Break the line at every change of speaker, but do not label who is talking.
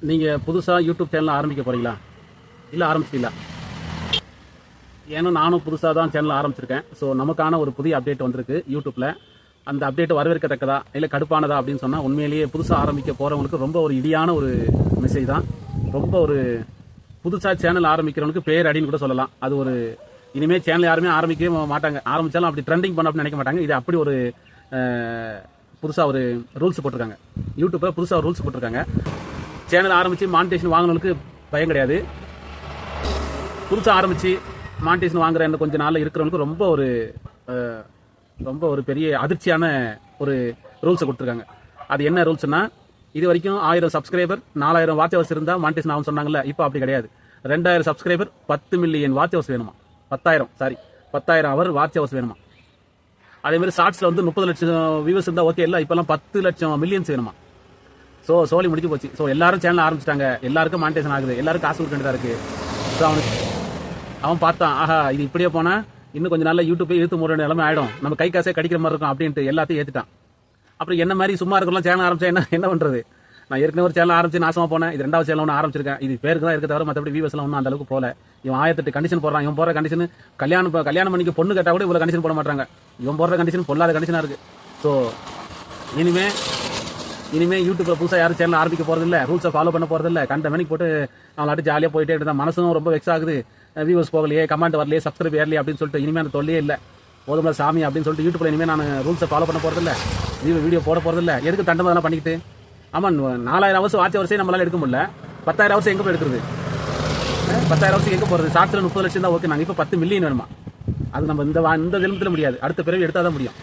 நீங்கள் புதுசாக YouTube channel ஆரம்பிக்க போகிறீங்களா? இல்லை ஆரம்பிச்சிங்களா? ஏன்னா நானும் புதுசாக தான் சேனல் ஆரம்பிச்சிருக்கேன். ஸோ நமக்கான ஒரு புதிய அப்டேட் வந்திருக்கு யூடியூப்பில். அந்த அப்டேட் வரவேற்கத்தக்கதா இல்லை கடுப்பானதா அப்படின்னு சொன்னால், உண்மையிலேயே புதுசாக ஆரம்பிக்க போகிறவங்களுக்கு ரொம்ப ஒரு இடியான ஒரு மெசேஜ் தான். ரொம்ப ஒரு புதுசாக சேனல் ஆரம்பிக்கிறவனுக்கு பேர் அடின்னு கூட சொல்லலாம். அது ஒரு இனிமேல் சேனல் யாருமே ஆரம்பிக்கவே மாட்டாங்க. ஆரம்பித்தாலும் அப்படி ட்ரெண்டிங் பண்ண அப்படின்னு நினைக்க மாட்டாங்க. இது அப்படி ஒரு புதுசாக ஒரு ரூல்ஸ் போட்டிருக்காங்க. யூடியூப்பில் புதுசாக ரூல்ஸ் போட்டிருக்காங்க. சேனல் ஆரம்பித்து மானிட்டேஷன் வாங்கினவங்களுக்கு பயம் கிடையாது. புதுசாக ஆரம்பித்து மானிட்டேஷன் வாங்குற இந்த கொஞ்ச நாளில் இருக்கிறவங்களுக்கு ரொம்ப ஒரு பெரிய அதிர்ச்சியான ஒரு ரூல்ஸை கொடுத்துருக்காங்க. அது என்ன ரூல்ஸ்னா, இது வரைக்கும் 1000 சப்ஸ்கிரைபர் 4000 வாட்ச் ஹவர்ஸ் இருந்தால் மானிட்டேஷன் ஆகும் சொன்னாங்கல்ல. இப்போ அப்படி கிடையாது. 2000 சப்ஸ்கிரைபர் 10 மில்லியன் வாட்ச் ஹவர்ஸ் வேணுமா? 10,000 அவர் வாட்ச் ஹவர்ஸ் வேணுமா? அதே மாதிரி ஷார்ட்ஸில் வந்து 30 லட்சம் வியூஸ் இருந்தால் ஓகே இல்லை, இப்போல்லாம் 10 லட்சம் மில்லியன்ஸ் வேணுமா? ஸோ சோலி முடிஞ்சு போச்சு. ஸோ எல்லாரும் சேனல் ஆரம்பிச்சிட்டாங்க, எல்லாருக்கும் மானிட்டேஷன் ஆகுது, எல்லாரும் காசு கொடுக்க வேண்டியதாக இருக்கு. ஸோ அவன் பார்த்தான், ஆஹா இது இப்படியே போனால் இன்னும் கொஞ்சம் நாளில் யூடியூப்பே இழுத்து மூட நிலைமை ஆகிடும், நம்ம கை காசே கடிக்கிற மாதிரி இருக்கும் அப்படின்ட்டு எல்லாத்தையும் ஏற்றுட்டான். அப்புறம் என்ன மாதிரி சும்மா இருக்கலாம் சேனல் ஆரம்பிச்சா என்ன பண்ணுறது? நான் ஏற்கனவே ஒரு சேனல் ஆரம்பிச்சு நாசமாக போனேன். இது 2வது சேனல் ஒன்று ஆரம்பிச்சிருக்கேன். இது பேருக்கு தான் இருக்க தவிர மற்றபடி வியூஸ்லாம் ஒன்றும் அந்த அளவுக்கு போல. இவன் 1008 கண்டிஷன் போடுறான். இவன் போகிற கண்டிஷன் கல்யாணம் பண்ணிக்கு பொண்ணு கேட்டால் கூட இவ்வளோ கண்டிஷன் போட மாட்டாங்க. இவன் போடுற கண்டிஷன் பொல்லாத கண்டிஷனாக இருக்குது. ஸோ இனிமே யூடியூப்ல புதுசாக யாரும் சேனல் ஆரம்பிக்க போறது இல்லை, ரூல்ஸை ஃபாலோ பண்ண போறது இல்லை. கண்ட மணிக்கு போட்டு அவங்களாட்டு ஜாலியாக போயிட்டே இருந்தா மனசும் ரொம்ப வெக்ஸ் ஆகுது. வியூஸ் போகலையே, கமெண்ட் வரலையே, சப்ஸ்கிரைப் ஏறலையே அப்படின்னு சொல்லிட்டு இனிமேல் அந்த தொல்லையே இல்லை. போதும்ல சாமி அப்படின்னு சொல்லிட்டு யூடியூப்ல இனிமேல் நான் ரூல்ஸை ஃபாலோ பண்ண போறது இல்லை, வீடியோ போட போறது இல்லை. எதுக்கு தண்டமாக பண்ணிக்கிட்டு? ஆமாம், 4000 ஹவர்ஸ் வாட்ச் ஹவர்ஸே நம்மளால எடுக்க முடியல. 10,000 ஹவர்ஸ் எங்கே போய் எடுக்கிறது? 10,000 ஹவர்ஸ் எங்கே போகிறது? ஷார்ட்ஸில் 30 லட்சம் தான் ஓகே. நாங்கள் இப்போ 10 மில்லியன் வேணுமா? அது நம்ம இந்த ஜென்மத்தில் முடியாது, அடுத்த பிறகு எடுத்தால் தான் முடியும்.